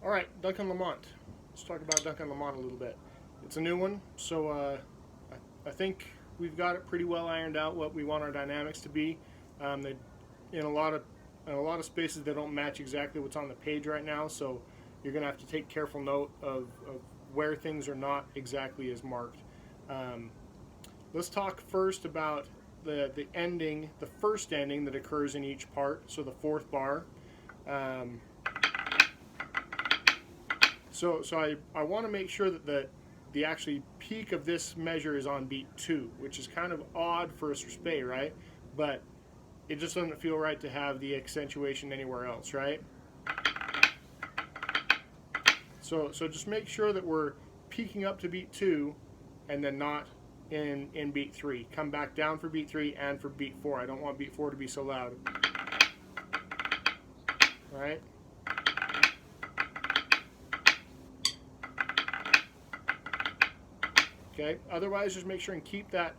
All right, Duncan Lamont. Let's talk about Duncan Lamont a little bit. It's a new one, so I think we've got it pretty well ironed out what we want our dynamics to be. They, in a lot of spaces they don't match exactly what's on the page right now, so you're going to have to take careful note of where things are not exactly as marked. Let's talk first about the ending, the first ending that occurs in each part, so the fourth bar. So I want to make sure that the actually peak of this measure is on beat 2, which is kind of odd for a suspect, right? But it just doesn't feel right to have the accentuation anywhere else, right? So just make sure that we're peaking up to beat 2 and then not in beat 3. Come back down for beat 3 and for beat 4. I don't want beat 4 to be so loud. All right? Okay. Otherwise, just make sure and keep that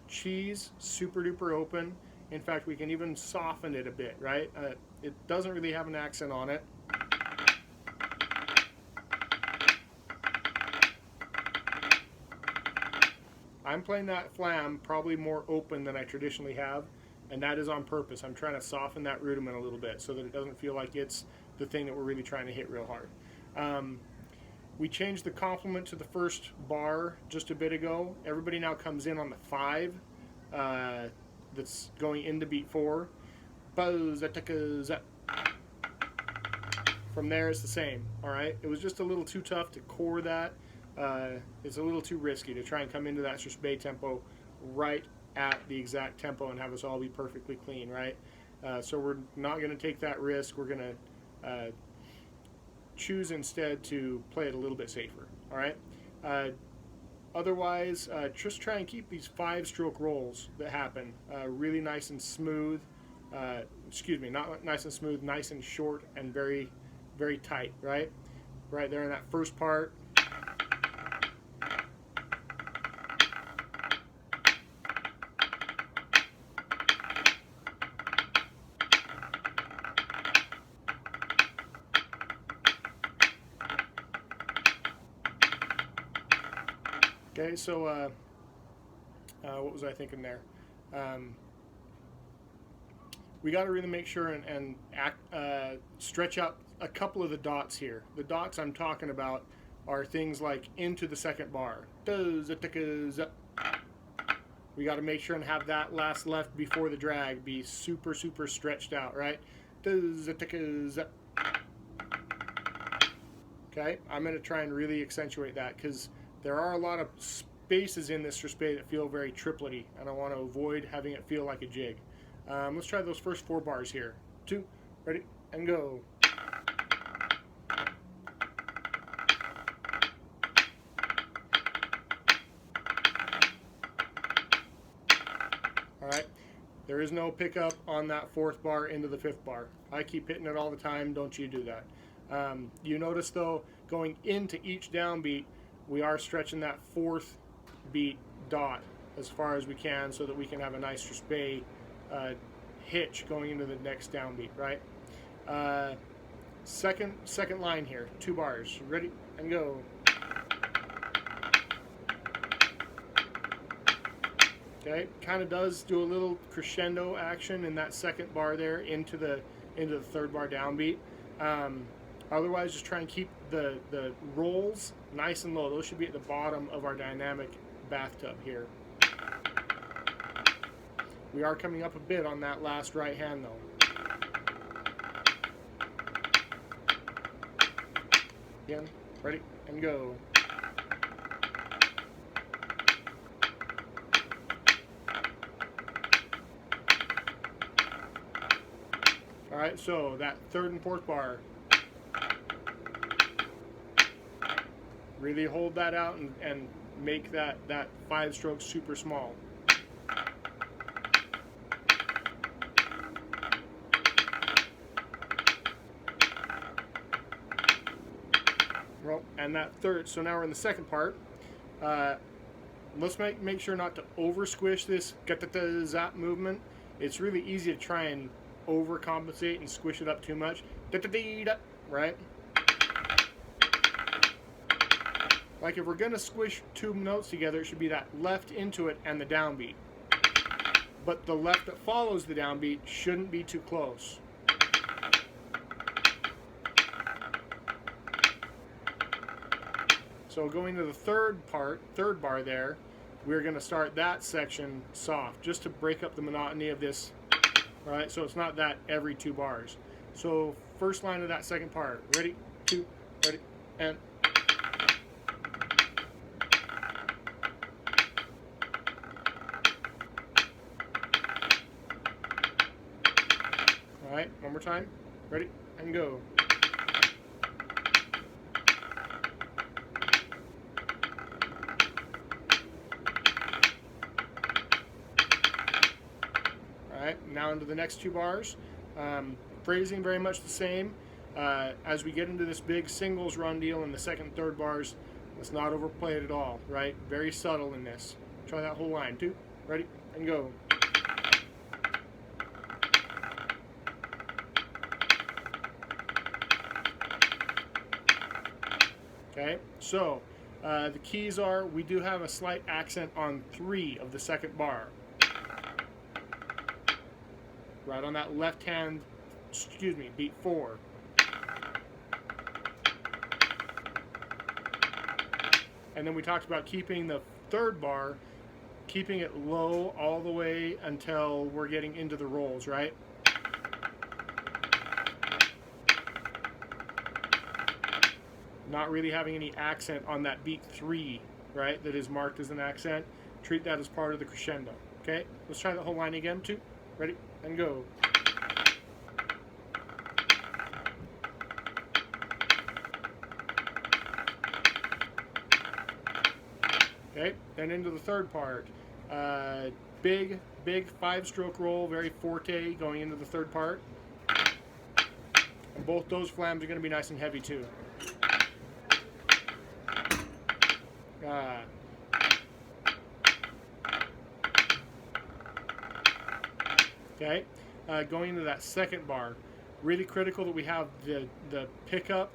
cheese super duper open. In fact, we can even soften it a bit, right? It doesn't really have an accent on it. I'm playing that flam probably more open than I traditionally have, and that is on purpose. I'm trying to soften that rudiment a little bit so that it doesn't feel like it's the thing that we're really trying to hit real hard. We changed the complement to the first bar just a bit ago. Everybody now comes in on the 5 that's going into beat 4. From there, it's the same. All right. It was just a little too tough to core that. It's a little too risky to try and come into that suspect tempo right at the exact tempo and have us all be perfectly clean, right? So we're not going to take that risk. We're going to choose instead to play it a little bit safer. All right. Otherwise, just try and keep these 5-stroke rolls that happen really nice and smooth. Excuse me, not nice and smooth, nice and short and very, very tight. Right, right there in that first part. Okay, so what was I thinking there? We got to really make sure and stretch out a couple of the dots here. The dots I'm talking about are things like into the second bar. We got to make sure and have that last left before the drag be super, super stretched out, right? Okay, I'm going to try and really accentuate that because there are a lot of spaces in this suspect that feel very triplety, and I want to avoid having it feel like a jig. Let's try those first 4 bars here. 2, ready, and go. All right, there is no pickup on that 4th bar into the 5th bar. I keep hitting it all the time. Don't you do that. You notice, though, going into each downbeat, we are stretching that 4th beat dot as far as we can so that we can have a nice suspect hitch going into the next downbeat, right? Second line here, 2 bars. Ready, and go. Okay, kind of does do a little crescendo action in that 2nd bar there into the 3rd bar downbeat. Otherwise, just try and keep the rolls nice and low. Those should be at the bottom of our dynamic bathtub here. We are coming up a bit on that last right hand, though. Again, ready, and go. All right, so that 3rd and 4th bar. Really hold that out and make that 5 strokes super small. Well, and that 3rd, so now we're in the 2nd part. Let's make sure not to over squish this zap movement. It's really easy to try and overcompensate and squish it up too much. Right? Like if we're going to squish two notes together, it should be that left into it and the downbeat. But the left that follows the downbeat shouldn't be too close. So going to the third bar there, we're going to start that section soft, just to break up the monotony of this, right? So it's not that every 2 bars. So first line of that second part, ready, 2, ready, and all right, one more time, ready, and go. Now into the next 2 bars. Phrasing very much the same. As we get into this big singles run deal in the second and third bars, let's not overplay it at all, right? Very subtle in this. Try that whole line. 2, ready, and go. Okay, so the keys are, we do have a slight accent on 3 of the second bar. Right on that left hand, beat 4. And then we talked about keeping the third bar, keeping it low all the way until we're getting into the rolls, right? Not really having any accent on that beat 3, right, that is marked as an accent. Treat that as part of the crescendo, okay? Let's try the whole line again. 2, ready, and go. Okay, then into the third part. Big 5-stroke roll, very forte going into the third part. And both those flams are going to be nice and heavy too. Okay, going into that second bar, really critical that we have the pickup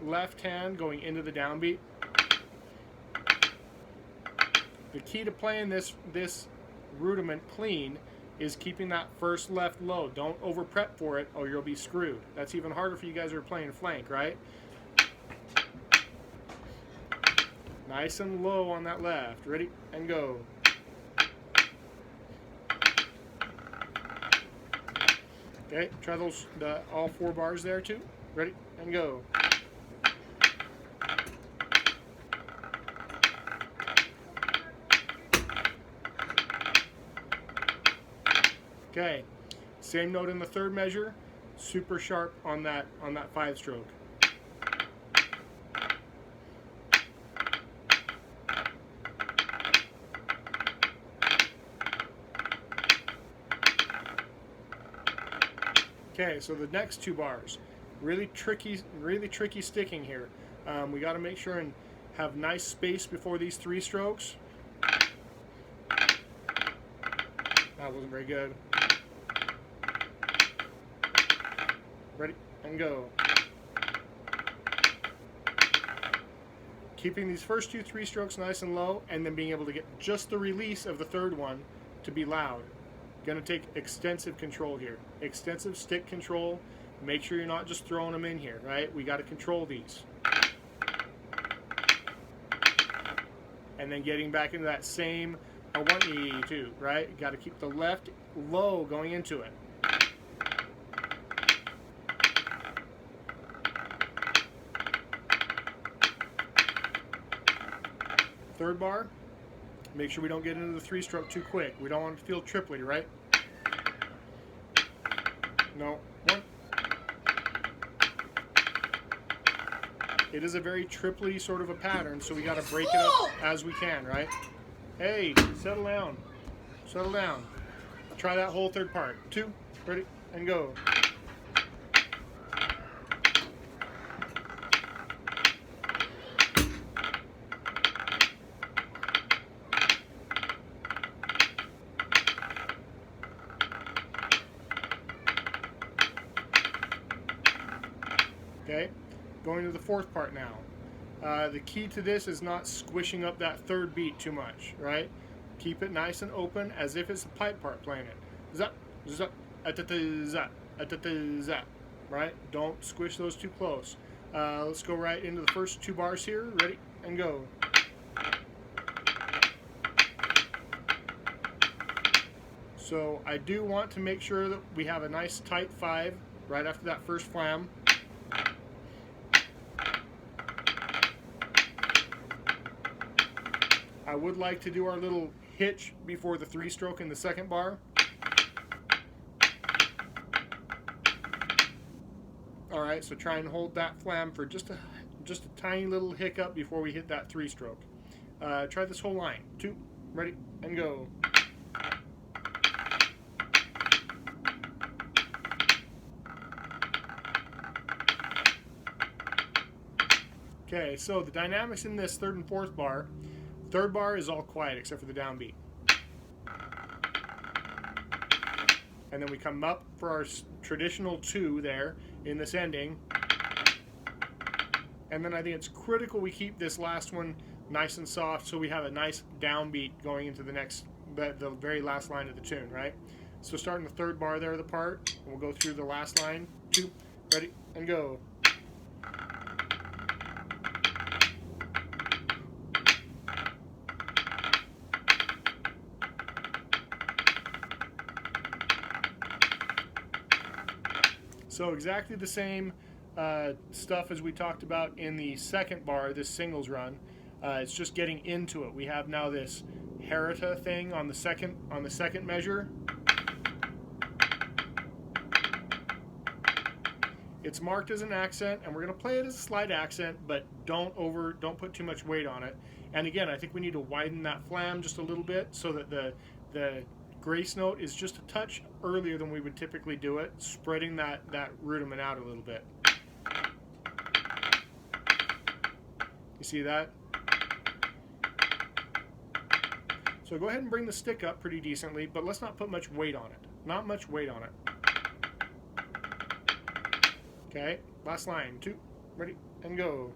left hand going into the downbeat. The key to playing this rudiment clean is keeping that first left low. Don't over prep for it or you'll be screwed. That's even harder for you guys who are playing flank, right? Nice and low on that left. Ready, and go. Okay, try those all 4 bars there too. Ready, and go. Okay, same note in the third measure, super sharp on that 5-stroke. Okay, so the next 2 bars, really tricky sticking here. We got to make sure and have nice space before these 3 strokes. That wasn't very good. Ready, and go. Keeping these first 2 3 strokes nice and low, and then being able to get just the release of the third one to be loud. Going to take extensive control here. Extensive stick control. Make sure you're not just throwing them in here, right? We got to control these. And then getting back into that same 1E2, right? Got to keep the left low going into it. Third bar, make sure we don't get into the 3-stroke too quick. We don't want to feel triply, right? No. 1. It is a very triply sort of a pattern, so we got to break it up as we can, right? Hey, settle down. Settle down. Try that whole third part. 2, ready, and go. Okay, going to the fourth part now. The key to this is not squishing up that third beat too much, right? Keep it nice and open as if it's a pipe part playing it. Zap, zap, zap, zap, right? Don't squish those too close. Let's go right into the first 2 bars here. Ready and go. So I do want to make sure that we have a nice tight 5 right after that first flam. I would like to do our little hitch before the 3-stroke in the second bar. Alright, so try and hold that flam for just a tiny little hiccup before we hit that 3-stroke. Try this whole line. 2, ready, and go. Okay, so the dynamics in this 3rd and 4th bar. 3rd bar is all quiet except for the downbeat. And then we come up for our traditional 2 there in this ending. And then I think it's critical we keep this last one nice and soft so we have a nice downbeat going into the very last line of the tune, right? So starting the 3rd bar there of the part, we'll go through the last line. 2, ready, and go. So exactly the same stuff as we talked about in the 2nd bar, this singles run. It's just getting into it. We have now this herita thing on the second measure. It's marked as an accent, and we're going to play it as a slight accent, but don't put too much weight on it. And again, I think we need to widen that flam just a little bit so that the grace note is just a touch earlier than we would typically do it, spreading that rudiment out a little bit. You see that? So go ahead and bring the stick up pretty decently, but let's not put much weight on it. Not much weight on it. Okay, last line. 2, ready, and go.